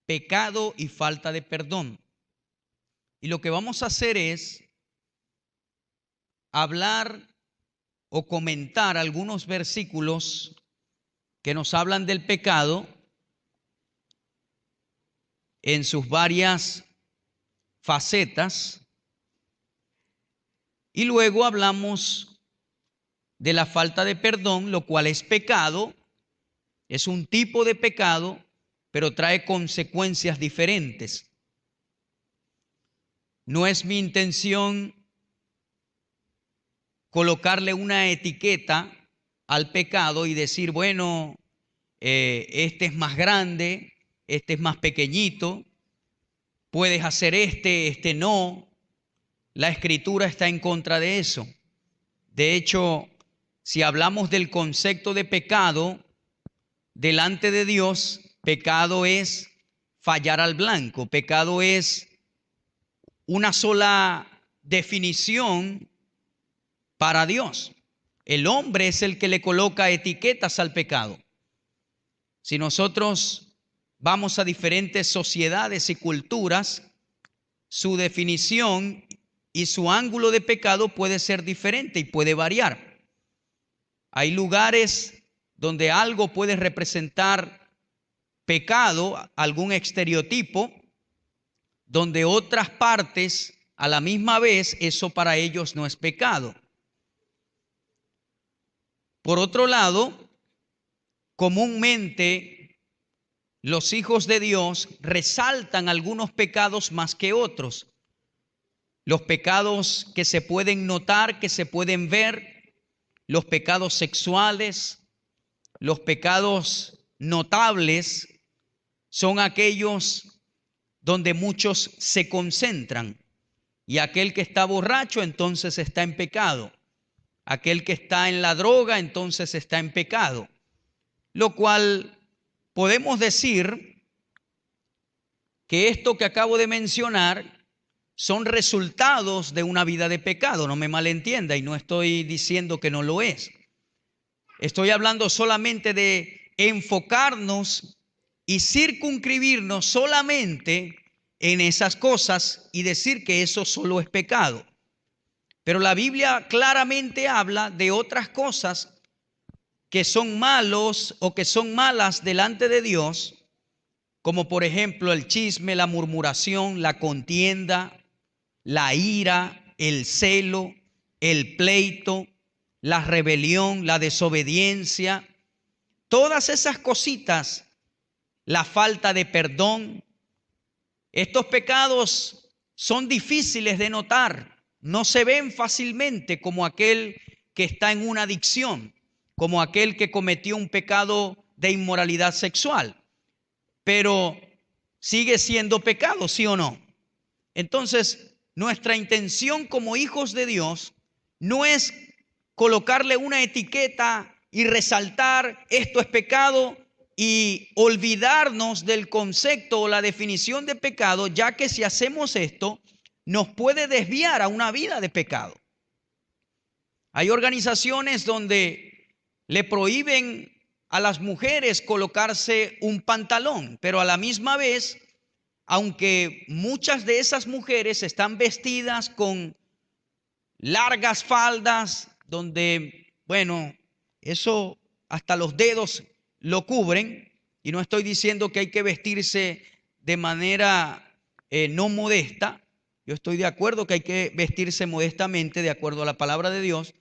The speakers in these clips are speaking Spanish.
pecado y falta de perdón. Y lo que vamos a hacer es hablar o comentar algunos versículos que nos hablan del pecado en sus varias facetas, y luego hablamos de la falta de perdón, lo cual es pecado, es un tipo de pecado, pero trae consecuencias diferentes. No es mi intención colocarle una etiqueta al pecado y decir, bueno, este es más grande, este es más pequeñito, puedes hacer este no. La Escritura está en contra de eso. De hecho, si hablamos del concepto de pecado, delante de Dios, pecado es fallar al blanco, pecado es una sola definición para Dios. El hombre es el que le coloca etiquetas al pecado. Si nosotros vamos a diferentes sociedades y culturas, su definición y su ángulo de pecado puede ser diferente y puede variar. Hay lugares donde algo puede representar pecado, algún estereotipo, donde otras partes a la misma vez eso para ellos no es pecado. Por otro lado, comúnmente los hijos de Dios resaltan algunos pecados más que otros. Los pecados que se pueden notar, que se pueden ver, los pecados sexuales, los pecados notables, son aquellos donde muchos se concentran. Y aquel que está borracho, entonces está en pecado. Aquel que está en la droga, entonces está en pecado. Lo cual podemos decir que esto que acabo de mencionar son resultados de una vida de pecado. No me malentienda, y no estoy diciendo que no lo es. Estoy hablando solamente de enfocarnos y circunscribirnos solamente en esas cosas y decir que eso solo es pecado. Pero la Biblia claramente habla de otras cosas que son malos o que son malas delante de Dios, como por ejemplo el chisme, la murmuración, la contienda, la ira, el celo, el pleito, la rebelión, la desobediencia, todas esas cositas, la falta de perdón. Estos pecados son difíciles de notar, no se ven fácilmente como aquel que está en una adicción, como aquel que cometió un pecado de inmoralidad sexual, pero sigue siendo pecado, ¿sí o no? Entonces, nuestra intención como hijos de Dios no es colocarle una etiqueta y resaltar esto es pecado y olvidarnos del concepto o la definición de pecado, ya que si hacemos esto, nos puede desviar a una vida de pecado. Hay organizaciones donde le prohíben a las mujeres colocarse un pantalón, pero a la misma vez, aunque muchas de esas mujeres están vestidas con largas faldas, donde, bueno, eso hasta los dedos lo cubren, y no estoy diciendo que hay que vestirse de manera no modesta. Yo estoy de acuerdo que hay que vestirse modestamente de acuerdo a la palabra de Dios,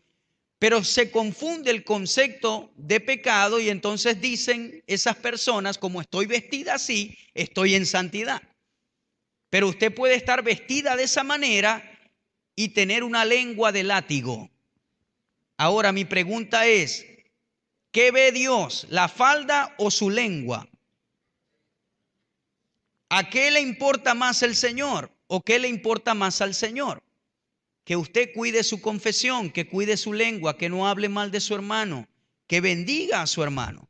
pero se confunde el concepto de pecado y entonces dicen esas personas, como estoy vestida así, estoy en santidad. Pero usted puede estar vestida de esa manera y tener una lengua de látigo. Ahora mi pregunta es, ¿qué ve Dios, la falda o su lengua? ¿A qué le importa más el Señor o qué le importa más al Señor? Que usted cuide su confesión, que cuide su lengua, que no hable mal de su hermano, que bendiga a su hermano.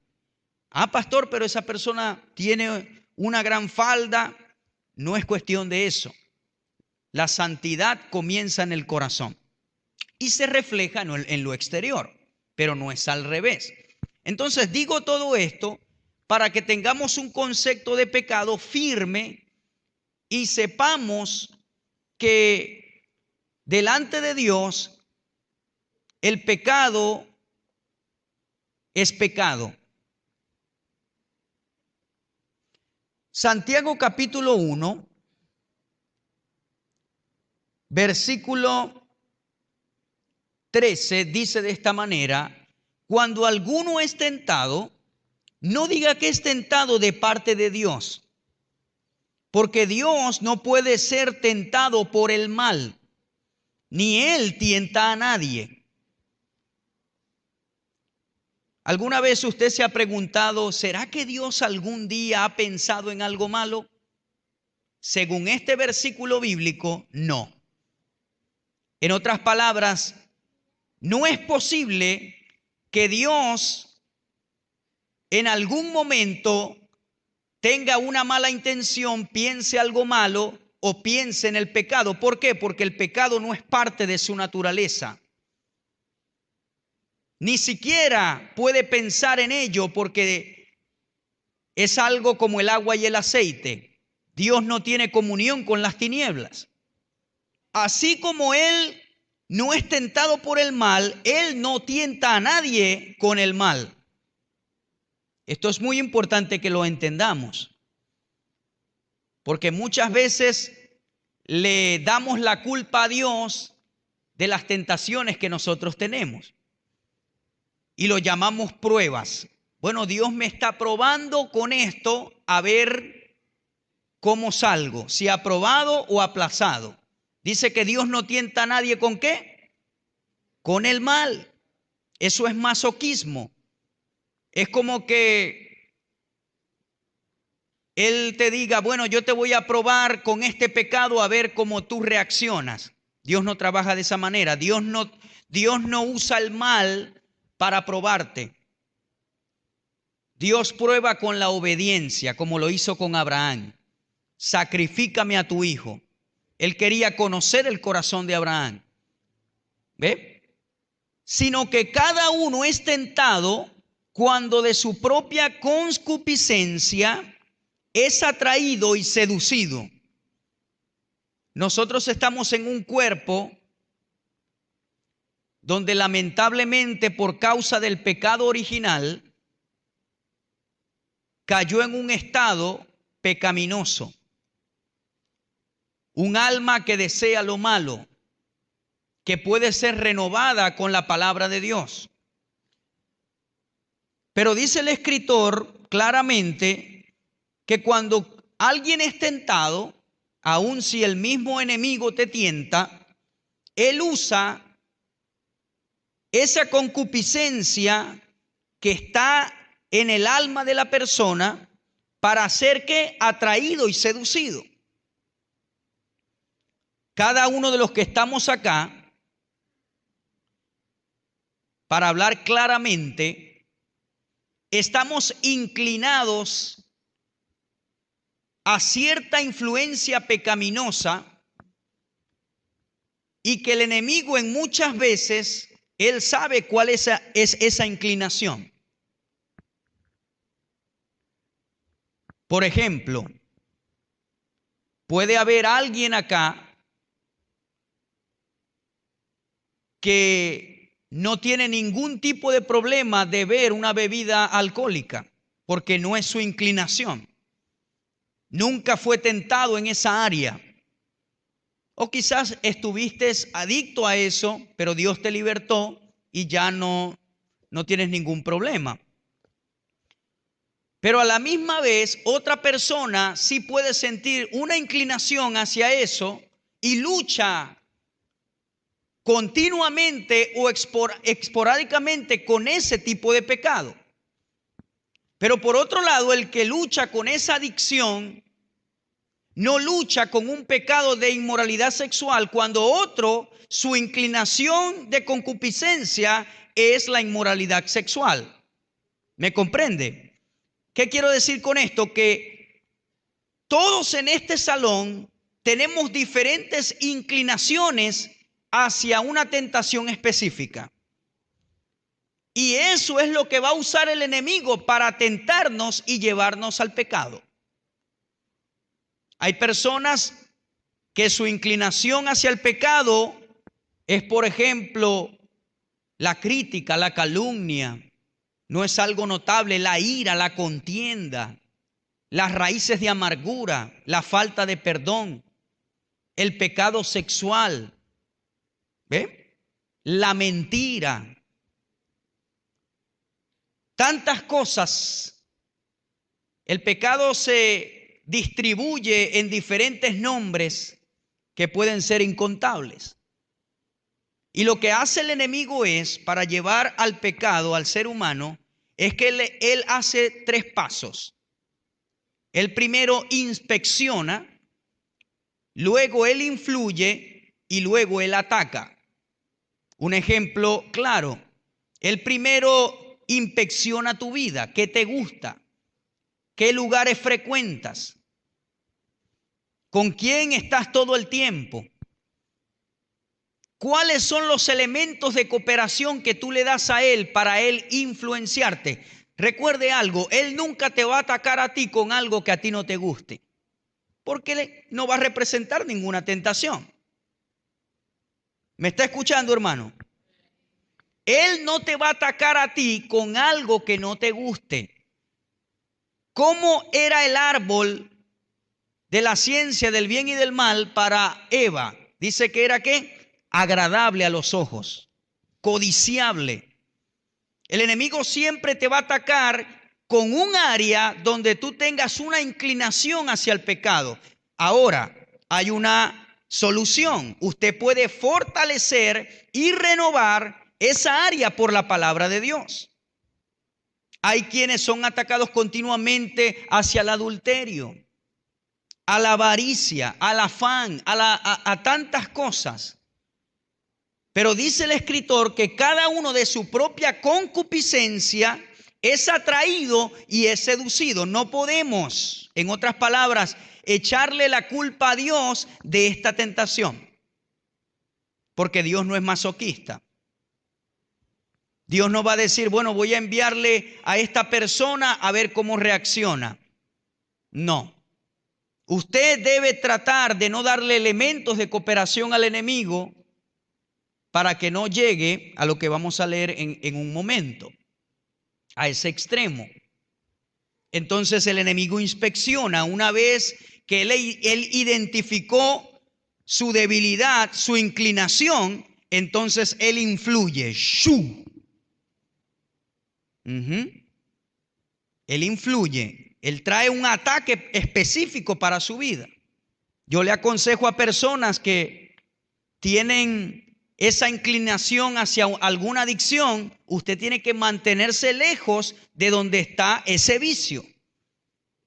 Ah, pastor, pero esa persona tiene una gran falda. No es cuestión de eso. La santidad comienza en el corazón y se refleja en lo exterior, pero no es al revés. Entonces digo todo esto para que tengamos un concepto de pecado firme y sepamos que delante de Dios el pecado es pecado. Santiago capítulo 1, versículo 13 dice de esta manera: cuando alguno es tentado, no diga que es tentado de parte de Dios, porque Dios no puede ser tentado por el mal, ni Él tienta a nadie. ¿Alguna vez usted se ha preguntado, ¿será que Dios algún día ha pensado en algo malo? Según este versículo bíblico, no. En otras palabras, no es posible que Dios en algún momento tenga una mala intención, piense algo malo o piense en el pecado. ¿Por qué? Porque el pecado no es parte de su naturaleza. Ni siquiera puede pensar en ello porque es algo como el agua y el aceite. Dios no tiene comunión con las tinieblas. Así como Él no es tentado por el mal, Él no tienta a nadie con el mal. Esto es muy importante que lo entendamos, porque muchas veces le damos la culpa a Dios de las tentaciones que nosotros tenemos y lo llamamos pruebas. Bueno, Dios me está probando con esto a ver cómo salgo, si aprobado o aplazado. Dice que Dios no tienta a nadie ¿con qué? Con el mal. Eso es masoquismo. Es como que Él te diga, bueno, yo te voy a probar con este pecado a ver cómo tú reaccionas. Dios no trabaja de esa manera. Dios no usa el mal para probarte. Dios prueba con la obediencia, como lo hizo con Abraham. Sacrifícame a tu hijo. Él quería conocer el corazón de Abraham. ¿Ve? Sino que cada uno es tentado cuando de su propia concupiscencia es atraído y seducido. Nosotros estamos en un cuerpo donde lamentablemente por causa del pecado original cayó en un estado pecaminoso. Un alma que desea lo malo, que puede ser renovada con la palabra de Dios. Pero dice el escritor claramente que cuando alguien es tentado, aun si el mismo enemigo te tienta, él usa esa concupiscencia que está en el alma de la persona para ser que atraído y seducido. Cada uno de los que estamos acá, para hablar claramente, estamos inclinados a cierta influencia pecaminosa y que el enemigo en muchas veces, él sabe cuál es esa inclinación. Por ejemplo, puede haber alguien acá que no tiene ningún tipo de problema de beber una bebida alcohólica porque no es su inclinación. Nunca fue tentado en esa área. O quizás estuviste adicto a eso, pero Dios te libertó y ya no tienes ningún problema. Pero a la misma vez, otra persona sí puede sentir una inclinación hacia eso y lucha continuamente o esporádicamente con ese tipo de pecado. Pero por otro lado, el que lucha con esa adicción no lucha con un pecado de inmoralidad sexual cuando otro, su inclinación de concupiscencia es la inmoralidad sexual. ¿Me comprende? ¿Qué quiero decir con esto? Que todos en este salón tenemos diferentes inclinaciones hacia una tentación específica. Y eso es lo que va a usar el enemigo para tentarnos y llevarnos al pecado. Hay personas que su inclinación hacia el pecado es, por ejemplo, la crítica, la calumnia. No es algo notable, la ira, la contienda, las raíces de amargura, la falta de perdón, el pecado sexual, ¿ve? La mentira. Tantas cosas. El pecado se distribuye en diferentes nombres que pueden ser incontables. Y lo que hace el enemigo es, para llevar al pecado al ser humano, es que él hace 3 pasos. El primero inspecciona, luego él influye y luego él ataca. Un ejemplo claro, el primero inspecciona tu vida, qué te gusta, qué lugares frecuentas, con quién estás todo el tiempo. ¿Cuáles son los elementos de cooperación que tú le das a él para él influenciarte? Recuerde algo, él nunca te va a atacar a ti con algo que a ti no te guste, porque no va a representar ninguna tentación. ¿Me está escuchando, hermano? Él no te va a atacar a ti con algo que no te guste. ¿Cómo era el árbol de la ciencia del bien y del mal para Eva? Dice que era ¿qué? Agradable a los ojos, codiciable. El enemigo siempre te va a atacar con un área donde tú tengas una inclinación hacia el pecado. Ahora, hay una solución. Usted puede fortalecer y renovar esa área por la palabra de Dios. Hay quienes son atacados continuamente hacia el adulterio, a la avaricia, al afán, a tantas cosas. Pero dice el escritor que cada uno de su propia concupiscencia es atraído y es seducido. No podemos, en otras palabras, echarle la culpa a Dios de esta tentación, porque Dios no es masoquista. Dios no va a decir, bueno, voy a enviarle a esta persona a ver cómo reacciona. No. Usted debe tratar de no darle elementos de cooperación al enemigo para que no llegue a lo que vamos a leer en un momento, a ese extremo. Entonces el enemigo inspecciona una vez que él identificó su debilidad, su inclinación, entonces él influye. Él influye, él trae un ataque específico para su vida. Yo le aconsejo a personas que tienen esa inclinación hacia alguna adicción, usted tiene que mantenerse lejos de donde está ese vicio.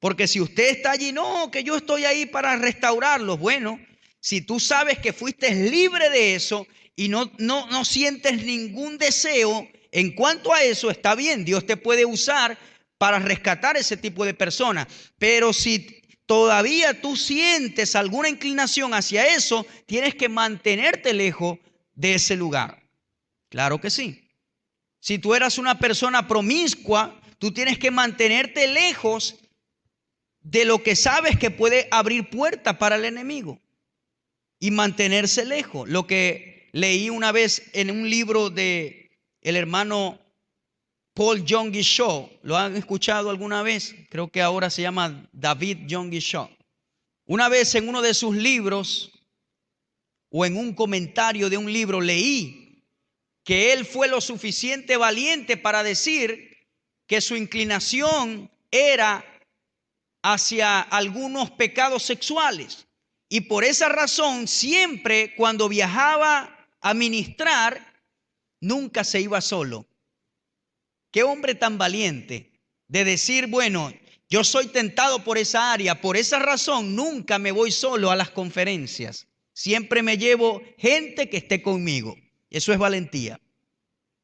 Porque si usted está allí, no, que yo estoy ahí para restaurarlo. Bueno, si tú sabes que fuiste libre de eso y no sientes ningún deseo en cuanto a eso, está bien, Dios te puede usar para rescatar ese tipo de personas. Pero si todavía tú sientes alguna inclinación hacia eso, tienes que mantenerte lejos de ese lugar. Claro que sí. Si tú eras una persona promiscua, tú tienes que mantenerte lejos de lo que sabes que puede abrir puerta para el enemigo y mantenerse lejos. Lo que leí una vez en un libro de el hermano Paul Yonggi Cho, ¿lo han escuchado alguna vez? Creo que ahora se llama David Yonggi Cho. Una vez en uno de sus libros o en un comentario de un libro leí que él fue lo suficiente valiente para decir que su inclinación era hacia algunos pecados sexuales. Y por esa razón, siempre cuando viajaba a ministrar, nunca se iba solo. Qué hombre tan valiente de decir, bueno, yo soy tentado por esa área, por esa razón nunca me voy solo a las conferencias. Siempre me llevo gente que esté conmigo. Eso es valentía.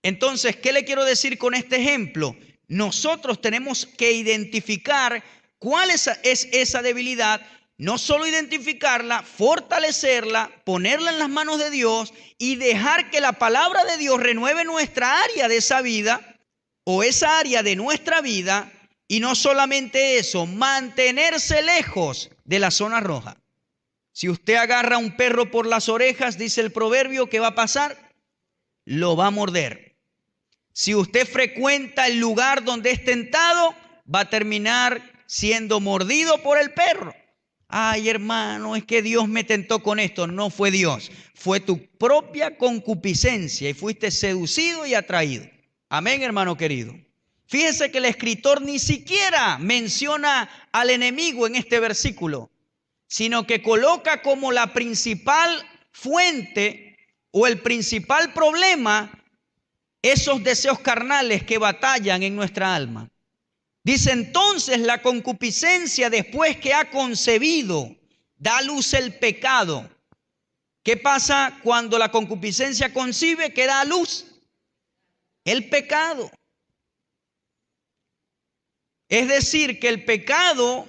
Entonces, ¿qué le quiero decir con este ejemplo? Nosotros tenemos que identificar cuál es esa debilidad, no solo identificarla, fortalecerla, ponerla en las manos de Dios y dejar que la palabra de Dios renueve nuestra área de esa vida o esa área de nuestra vida, y no solamente eso, mantenerse lejos de la zona roja. Si usted agarra a un perro por las orejas, dice el proverbio, ¿qué va a pasar? Lo va a morder. Si usted frecuenta el lugar donde es tentado, va a terminar siendo mordido por el perro. Ay, hermano, es que Dios me tentó con esto. No fue Dios, fue tu propia concupiscencia y fuiste seducido y atraído. Amén, hermano querido. Fíjese que el escritor ni siquiera menciona al enemigo en este versículo, sino que coloca como la principal fuente o el principal problema esos deseos carnales que batallan en nuestra alma. Dice entonces la concupiscencia, después que ha concebido, da a luz el pecado. ¿Qué pasa cuando la concupiscencia concibe? ¿Qué da a luz? El pecado. Es decir, que el pecado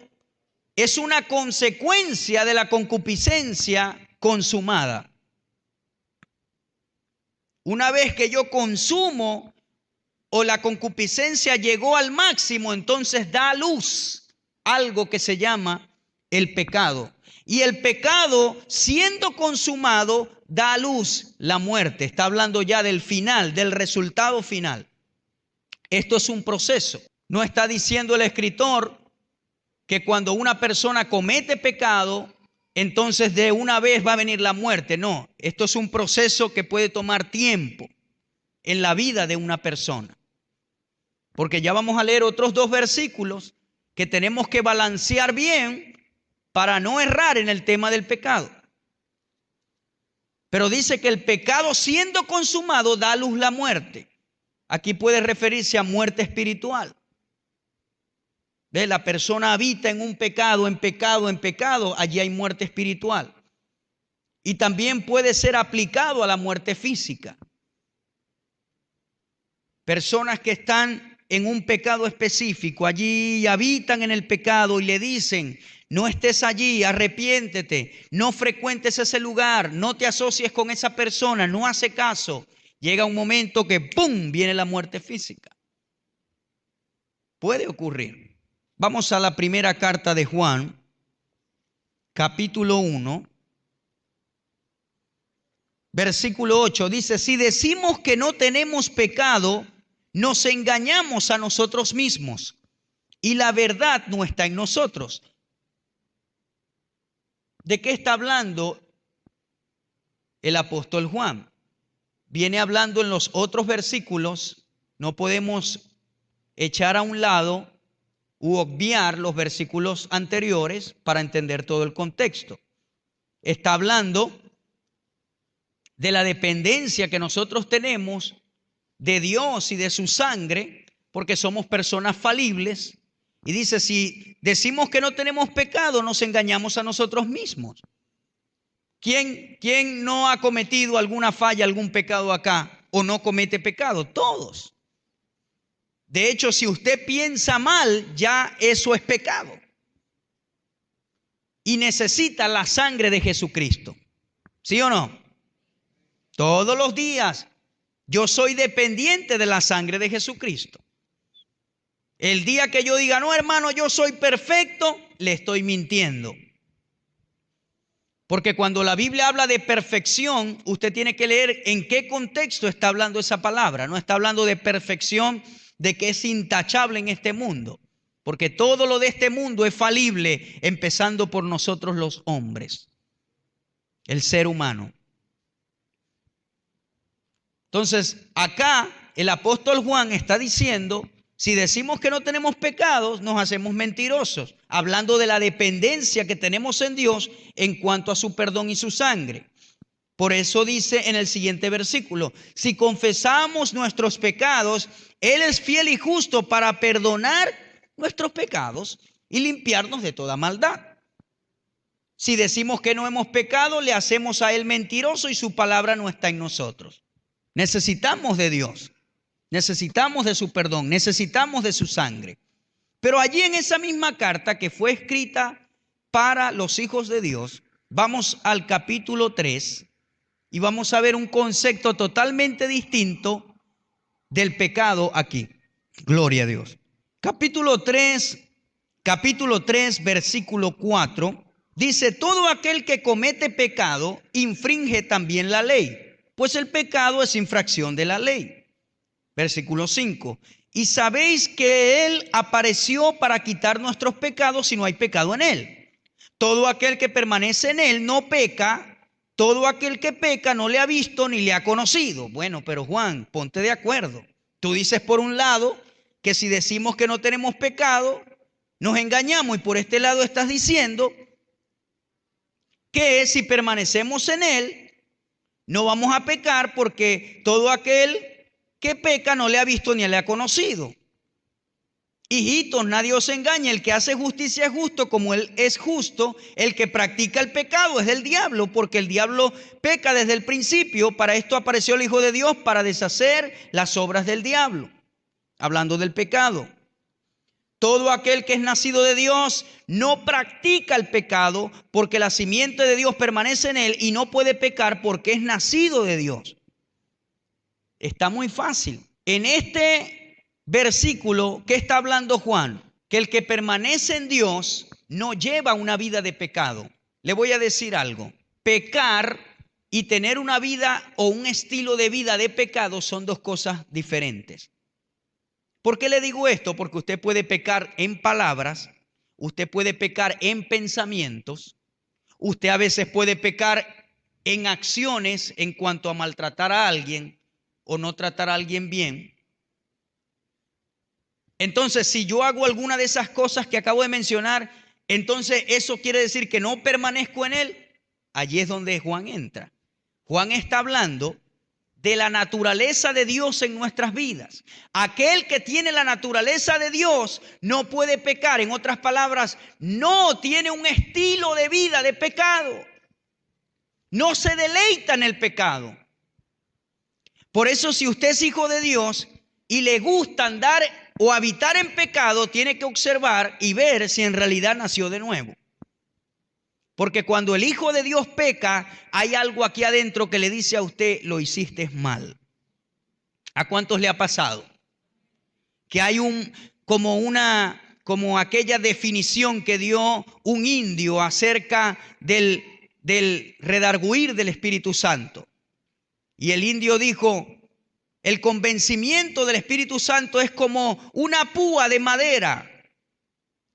es una consecuencia de la concupiscencia consumada. Una vez que yo consumo o la concupiscencia llegó al máximo, entonces da a luz algo que se llama el pecado. Y el pecado, siendo consumado, da a luz la muerte. Está hablando ya del final, del resultado final. Esto es un proceso. No está diciendo el escritor que cuando una persona comete pecado, entonces de una vez va a venir la muerte. No, esto es un proceso que puede tomar tiempo en la vida de una persona. Porque ya vamos a leer otros 2 versículos que tenemos que balancear bien para no errar en el tema del pecado. Pero dice que el pecado siendo consumado da a luz la muerte. Aquí puede referirse a muerte espiritual. La persona habita en un pecado, en pecado, allí hay muerte espiritual. Y también puede ser aplicado a la muerte física. Personas que están en un pecado específico, allí habitan en el pecado y le dicen, no estés allí, arrepiéntete, no frecuentes ese lugar, no te asocies con esa persona, no hace caso. Llega un momento que ¡pum!, viene la muerte física. Puede ocurrir. Vamos a la primera carta de Juan, capítulo 1, versículo 8. Dice, si decimos que no tenemos pecado, nos engañamos a nosotros mismos y la verdad no está en nosotros. ¿De qué está hablando el apóstol Juan? Viene hablando en los otros versículos, no podemos echar a un lado u obviar los versículos anteriores para entender todo el contexto. Está hablando de la dependencia que nosotros tenemos de Dios y de su sangre, porque somos personas falibles. Y dice, si decimos que no tenemos pecado, nos engañamos a nosotros mismos. ¿Quién no ha cometido alguna falla, algún pecado acá o no comete pecado? Todos. De hecho, si usted piensa mal, ya eso es pecado. Y necesita la sangre de Jesucristo. ¿Sí o no? Todos los días yo soy dependiente de la sangre de Jesucristo. El día que yo diga, no hermano, yo soy perfecto, le estoy mintiendo. Porque cuando la Biblia habla de perfección, usted tiene que leer en qué contexto está hablando esa palabra. No está hablando de perfección de que es intachable en este mundo. Porque todo lo de este mundo es falible, empezando por nosotros los hombres, el ser humano. Entonces, acá el apóstol Juan está diciendo, si decimos que no tenemos pecados, nos hacemos mentirosos, hablando de la dependencia que tenemos en Dios en cuanto a su perdón y su sangre. Por eso dice en el siguiente versículo, si confesamos nuestros pecados, Él es fiel y justo para perdonar nuestros pecados y limpiarnos de toda maldad. Si decimos que no hemos pecado, le hacemos a Él mentiroso y su palabra no está en nosotros. Necesitamos de Dios, necesitamos de su perdón, necesitamos de su sangre. Pero allí en esa misma carta que fue escrita para los hijos de Dios, vamos al capítulo 3 y vamos a ver un concepto totalmente distinto del pecado aquí. Gloria a Dios. Capítulo 3, versículo 4, dice: todo aquel que comete pecado infringe también la ley, pues el pecado es infracción de la ley. Versículo 5, y sabéis que Él apareció para quitar nuestros pecados si no hay pecado en Él. Todo aquel que permanece en Él no peca. Todo aquel que peca no le ha visto ni le ha conocido. Bueno, pero Juan, ponte de acuerdo. Tú dices por un lado que si decimos que no tenemos pecado, nos engañamos, y por este lado estás diciendo que si permanecemos en Él, no vamos a pecar, porque todo aquel que peca no le ha visto ni le ha conocido. Hijitos, nadie os engañe. El que hace justicia es justo como Él es justo. El que practica el pecado es del diablo, porque el diablo peca desde el principio. Para esto apareció el Hijo de Dios, para deshacer las obras del diablo. Hablando del pecado. Todo aquel que es nacido de Dios no practica el pecado, porque la simiente de Dios permanece en él y no puede pecar porque es nacido de Dios. Está muy fácil. En este versículo, ¿qué está hablando Juan? Que el que permanece en Dios no lleva una vida de pecado. Le voy a decir algo. Pecar y tener una vida o un estilo de vida de pecado son dos cosas diferentes. ¿Por qué le digo esto? Porque usted puede pecar en palabras, usted puede pecar en pensamientos, usted a veces puede pecar en acciones en cuanto a maltratar a alguien o no tratar a alguien bien. Entonces, si yo hago alguna de esas cosas que acabo de mencionar, entonces eso quiere decir que no permanezco en Él. Allí es donde Juan entra. Juan está hablando de la naturaleza de Dios en nuestras vidas. Aquel que tiene la naturaleza de Dios no puede pecar. En otras palabras, no tiene un estilo de vida de pecado. No se deleita en el pecado. Por eso, si usted es hijo de Dios y le gusta andar o habitar en pecado, tiene que observar y ver si en realidad nació de nuevo. Porque cuando el Hijo de Dios peca, hay algo aquí adentro que le dice a usted: lo hiciste mal. ¿A cuántos le ha pasado? Que hay como aquella definición que dio un indio acerca del redarguir del Espíritu Santo. Y el indio dijo: el convencimiento del Espíritu Santo es como una púa de madera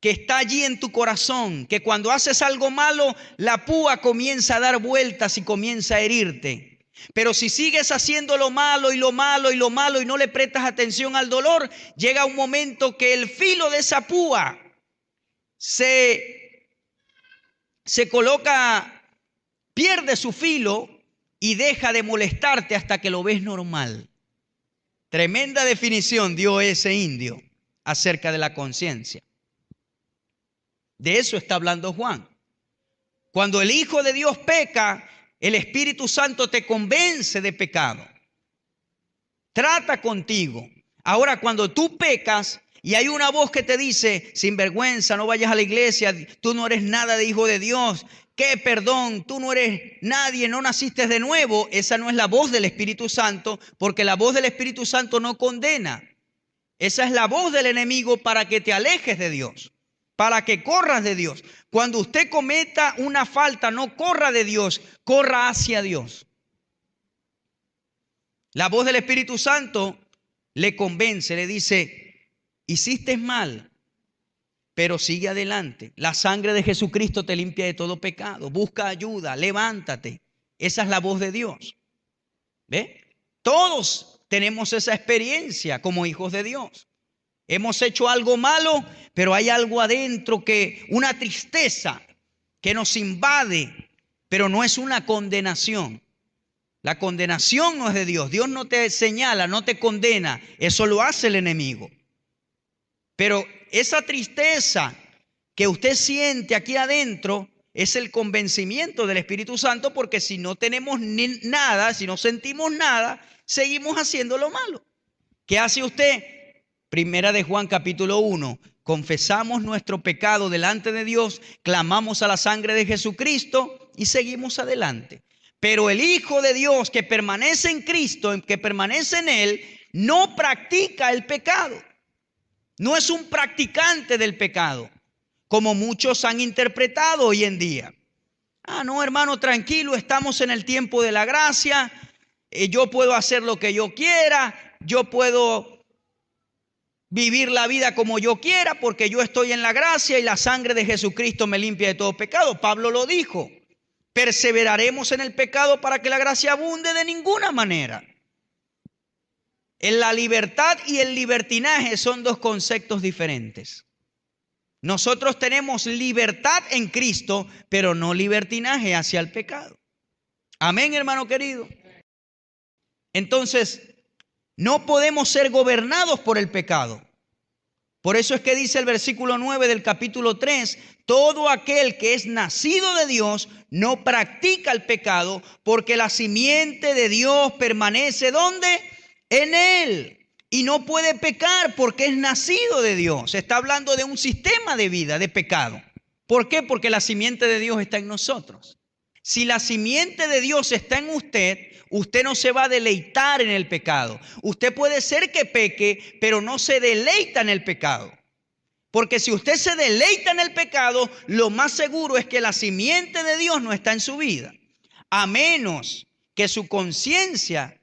que está allí en tu corazón, que cuando haces algo malo, la púa comienza a dar vueltas y comienza a herirte. Pero si sigues haciendo lo malo y lo malo y lo malo y no le prestas atención al dolor, llega un momento que el filo de esa púa se coloca, pierde su filo y deja de molestarte hasta que lo ves normal. Tremenda definición dio ese indio acerca de la conciencia. De eso está hablando Juan. Cuando el Hijo de Dios peca, el Espíritu Santo te convence de pecado. Trata contigo. Ahora, cuando tú pecas y hay una voz que te dice: sinvergüenza, no vayas a la iglesia, tú no eres nada de hijo de Dios, qué perdón, tú no eres nadie, no naciste de nuevo. Esa no es la voz del Espíritu Santo, porque la voz del Espíritu Santo no condena. Esa es la voz del enemigo para que te alejes de Dios, para que corras de Dios. Cuando usted cometa una falta, no corra de Dios, corra hacia Dios. La voz del Espíritu Santo le convence, le dice: hiciste mal, pero sigue adelante. La sangre de Jesucristo te limpia de todo pecado. Busca ayuda, levántate. Esa es la voz de Dios. ¿Ve? Todos tenemos esa experiencia como hijos de Dios. Hemos hecho algo malo, pero hay algo adentro, una tristeza que nos invade, pero no es una condenación. La condenación no es de Dios. Dios no te señala, no te condena. Eso lo hace el enemigo. Pero esa tristeza que usted siente aquí adentro es el convencimiento del Espíritu Santo, porque si no tenemos nada, si no sentimos nada, seguimos haciendo lo malo. ¿Qué hace usted? Primera de Juan capítulo 1. Confesamos nuestro pecado delante de Dios, clamamos a la sangre de Jesucristo y seguimos adelante. Pero el Hijo de Dios que permanece en Cristo, que permanece en Él, no practica el pecado. No es un practicante del pecado, como muchos han interpretado hoy en día. Ah, no, hermano, tranquilo, estamos en el tiempo de la gracia. Yo puedo hacer lo que yo quiera. Yo puedo vivir la vida como yo quiera porque yo estoy en la gracia y la sangre de Jesucristo me limpia de todo pecado. Pablo lo dijo. ¿Perseveraremos en el pecado para que la gracia abunde? De ninguna manera. En la libertad y el libertinaje son dos conceptos diferentes. Nosotros tenemos libertad en Cristo, pero no libertinaje hacia el pecado. Amén, hermano querido. Entonces, no podemos ser gobernados por el pecado. Por eso es que dice el versículo 9 del capítulo 3, todo aquel que es nacido de Dios no practica el pecado, porque la simiente de Dios permanece ¿dónde? En él. Y no puede pecar porque es nacido de Dios. Está hablando de un sistema de vida, de pecado. ¿Por qué? Porque la simiente de Dios está en nosotros. Si la simiente de Dios está en usted, usted no se va a deleitar en el pecado. Usted puede ser que peque, pero no se deleita en el pecado. Porque si usted se deleita en el pecado, lo más seguro es que la simiente de Dios no está en su vida. A menos que su conciencia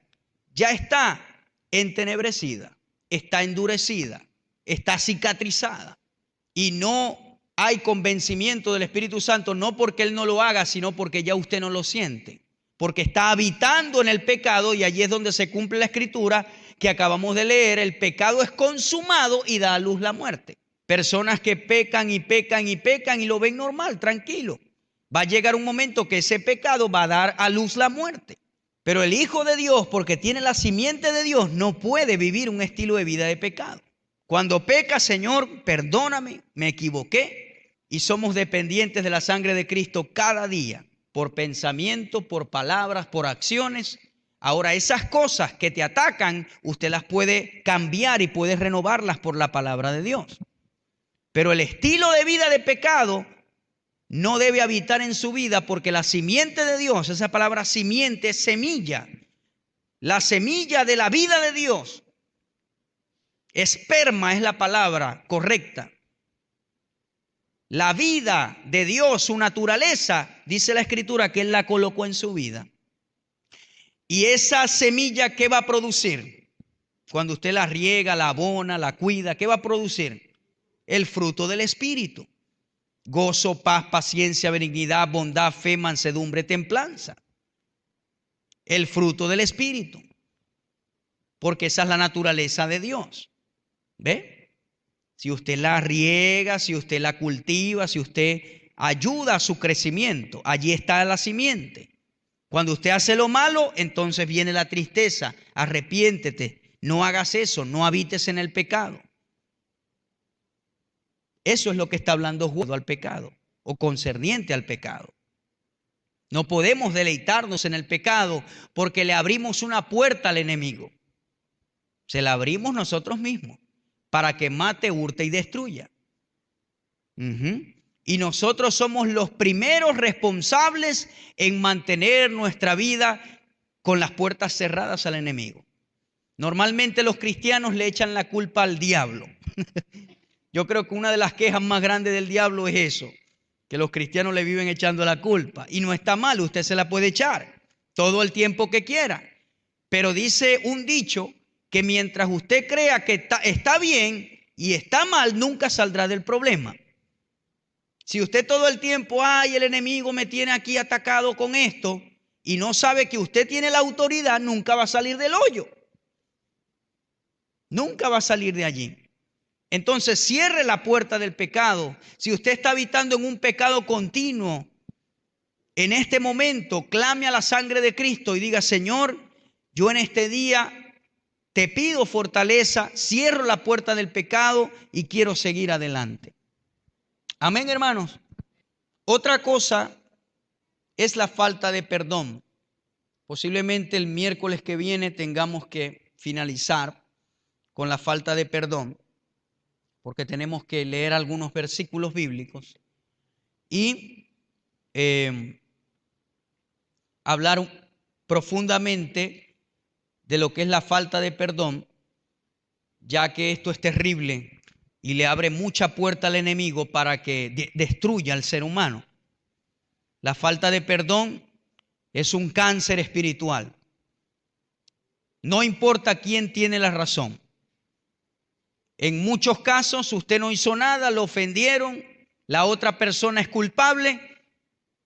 ya está entenebrecida, está endurecida, está cicatrizada y no hay convencimiento del Espíritu Santo, no porque Él no lo haga, sino porque ya usted no lo siente, porque está habitando en el pecado. Y allí es donde se cumple la escritura que acabamos de leer: el pecado es consumado y da a luz la muerte. Personas que pecan y pecan y pecan y lo ven normal, tranquilo. Va a llegar un momento que ese pecado va a dar a luz la muerte. Pero el Hijo de Dios, porque tiene la simiente de Dios, no puede vivir un estilo de vida de pecado. Cuando peca, Señor, perdóname, me equivoqué. Y somos dependientes de la sangre de Cristo cada día, por pensamiento, por palabras, por acciones. Ahora, esas cosas que te atacan, usted las puede cambiar y puede renovarlas por la palabra de Dios. Pero el estilo de vida de pecado no debe habitar en su vida, porque la simiente de Dios, esa palabra simiente es semilla, la semilla de la vida de Dios. Esperma es la palabra correcta. La vida de Dios, su naturaleza, dice la Escritura que Él la colocó en su vida. Y esa semilla, ¿qué va a producir? Cuando usted la riega, la abona, la cuida, ¿qué va a producir? El fruto del Espíritu. Gozo, paz, paciencia, benignidad, bondad, fe, mansedumbre, templanza. El fruto del Espíritu. Porque esa es la naturaleza de Dios. ¿Ve? Si usted la riega, si usted la cultiva, si usted ayuda a su crecimiento, allí está la simiente. Cuando usted hace lo malo, entonces viene la tristeza. Arrepiéntete, no hagas eso, no habites en el pecado. Eso es lo que está hablando jugando al pecado o concerniente al pecado. No podemos deleitarnos en el pecado porque le abrimos una puerta al enemigo. Se la abrimos nosotros mismos para que mate, hurte y destruya. Y nosotros somos los primeros responsables en mantener nuestra vida con las puertas cerradas al enemigo. Normalmente los cristianos le echan la culpa al diablo. Yo creo que una de las quejas más grandes del diablo es eso, que los cristianos le viven echando la culpa. Y no está mal, usted se la puede echar todo el tiempo que quiera. Pero dice un dicho que mientras usted crea que está bien y está mal, nunca saldrá del problema. Si usted todo el tiempo, ay, el enemigo me tiene aquí atacado con esto, y no sabe que usted tiene la autoridad, nunca va a salir del hoyo. Nunca va a salir de allí. Entonces cierre la puerta del pecado. Si usted está habitando en un pecado continuo, en este momento clame a la sangre de Cristo y diga: Señor, yo en este día te pido fortaleza, cierro la puerta del pecado y quiero seguir adelante. Amén, hermanos. Otra cosa es la falta de perdón. Posiblemente el miércoles que viene tengamos que finalizar con la falta de perdón, porque tenemos que leer algunos versículos bíblicos y hablar profundamente de lo que es la falta de perdón, ya que esto es terrible y le abre mucha puerta al enemigo para que destruya al ser humano. La falta de perdón es un cáncer espiritual. No importa quién tiene la razón. En muchos casos usted no hizo nada, lo ofendieron, la otra persona es culpable,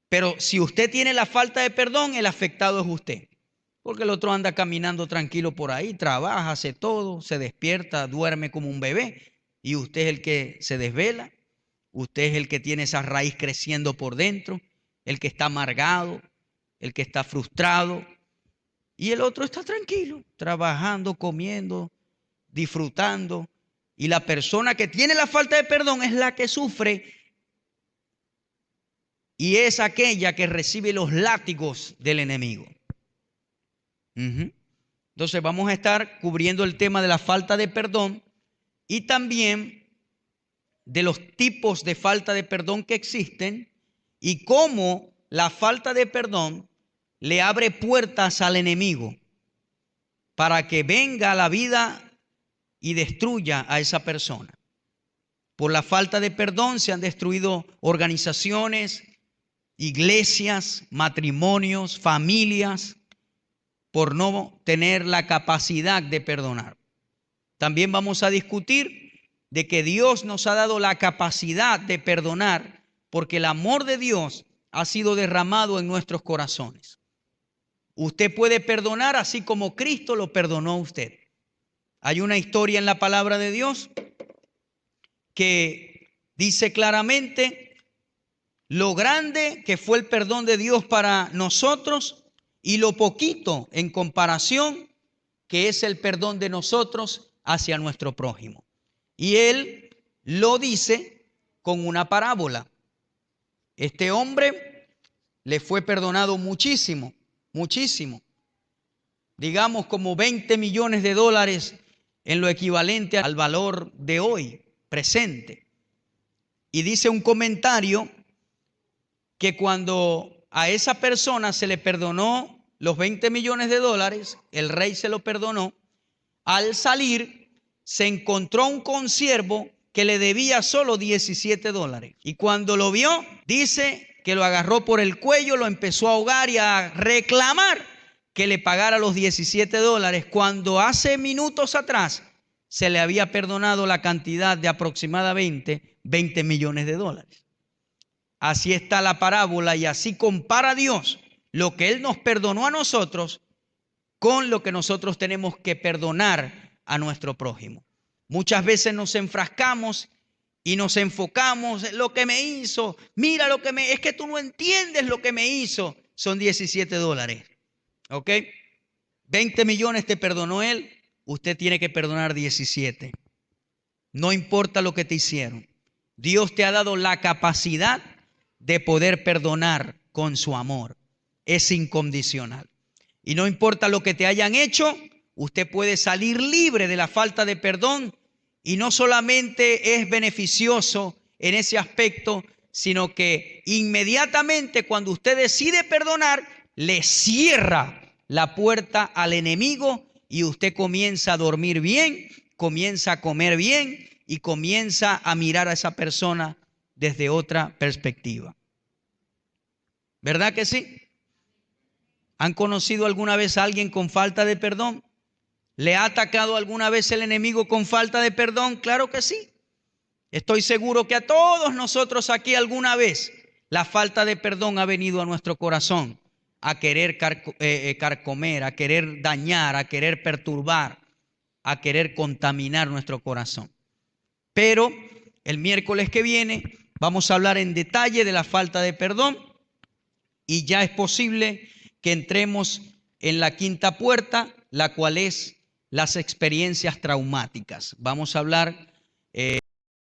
pero si usted tiene la falta de perdón, el afectado es usted. Porque el otro anda caminando tranquilo por ahí, trabaja, hace todo, se despierta, duerme como un bebé. Y usted es el que se desvela, usted es el que tiene esa raíz creciendo por dentro, el que está amargado, el que está frustrado. Y el otro está tranquilo, trabajando, comiendo, disfrutando. Y la persona que tiene la falta de perdón es la que sufre y es aquella que recibe los látigos del enemigo. Entonces vamos a estar cubriendo el tema de la falta de perdón y también de los tipos de falta de perdón que existen y cómo la falta de perdón le abre puertas al enemigo para que venga a la vida y destruya a esa persona. Por la falta de perdón se han destruido organizaciones, iglesias, matrimonios, familias, por no tener la capacidad de perdonar. También vamos a discutir de que Dios nos ha dado la capacidad de perdonar porque el amor de Dios ha sido derramado en nuestros corazones. Usted puede perdonar así como Cristo lo perdonó a usted. Hay una historia en la palabra de Dios que dice claramente lo grande que fue el perdón de Dios para nosotros y lo poquito en comparación que es el perdón de nosotros hacia nuestro prójimo. Y él lo dice con una parábola. Este hombre le fue perdonado muchísimo, muchísimo. Digamos como 20 millones de dólares en lo equivalente al valor de hoy, presente. Y dice un comentario que cuando a esa persona se le perdonó los 20 millones de dólares, el rey se lo perdonó, al salir se encontró un consiervo que le debía solo 17 dólares. Y cuando lo vio, dice que lo agarró por el cuello, lo empezó a ahogar y a reclamar que le pagara los 17 dólares, cuando hace minutos atrás se le había perdonado la cantidad de aproximadamente 20 millones de dólares. Así está la parábola y así compara Dios lo que Él nos perdonó a nosotros con lo que nosotros tenemos que perdonar a nuestro prójimo. Muchas veces nos enfrascamos y nos enfocamos en lo que me hizo. Mira lo que es que tú no entiendes lo que me hizo. Son 17 dólares. ¿Ok? 20 millones te perdonó Él. Usted tiene que perdonar 17. No importa lo que te hicieron. Dios te ha dado la capacidad de poder perdonar con su amor. Es incondicional. Y no importa lo que te hayan hecho, usted puede salir libre de la falta de perdón. Y no solamente es beneficioso en ese aspecto, sino que inmediatamente cuando usted decide perdonar, le cierra la puerta al enemigo y usted comienza a dormir bien, comienza a comer bien y comienza a mirar a esa persona desde otra perspectiva. ¿Verdad que sí? ¿Han conocido alguna vez a alguien con falta de perdón? ¿Le ha atacado alguna vez el enemigo con falta de perdón? Claro que sí. Estoy seguro que a todos nosotros aquí alguna vez la falta de perdón ha venido a nuestro corazón a querer carcomer, a querer dañar, a querer perturbar, a querer contaminar nuestro corazón. Pero el miércoles que viene vamos a hablar en detalle de la falta de perdón y ya es posible que entremos en la quinta puerta, la cual es las experiencias traumáticas. Vamos a hablar